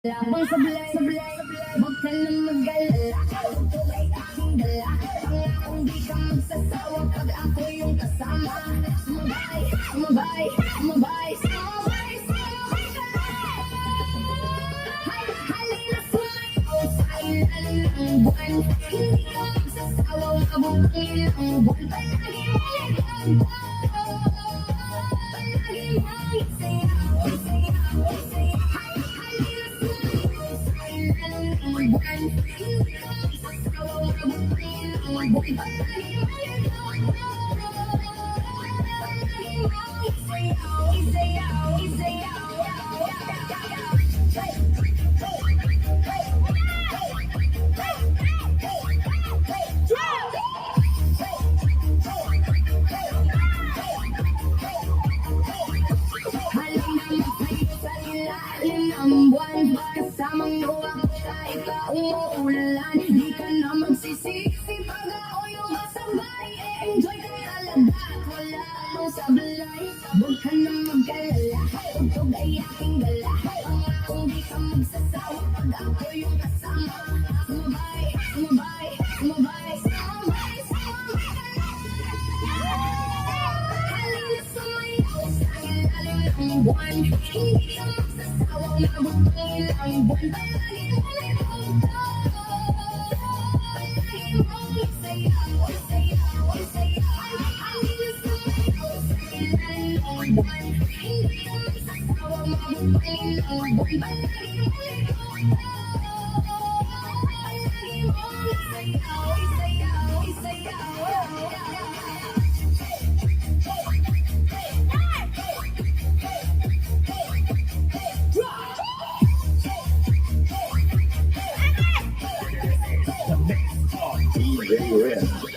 Labang sablay, huwag ka na mag-alala. Ito ay aking dala. Pangakong di ka magsasawa pag ako yung kasama. Sumabay, sumabay, sumabay, sumabay, sumabay ka na. Halina sumayaw sa ilalim ng buwan. Hindi ka magsasawa, umabot ang ilang buwan. Palagi mong ikaw, palagi mong isayaw, isayaw, isayaw. Kasamang luwag kahit pa umuulan. Di ka na magsisisi pag ako yung kasabay. Enjoy ka talaga at wala akong sablay. Huwag ka na mag-alala, ito ay aking dala. Pangakong di ka magsasawa pag ako yung kasama. Sumabay, sumabay, sumabay, sumabay, sumabay ka na. Halina sumayaw sa ilalim ng buwan. Hindi ka magsasawa, umabot ang ilang buwan. Palagi mong ikaw, palagi mong isayaw, isayaw, isayaw. Halina sumayaw sa ilalim ng buwan. Hindi ka magsasawa, umabot ang ilang buwan. Palagi mong ikaw, palagi mong isayaw, isayaw, isayaw. Very rare.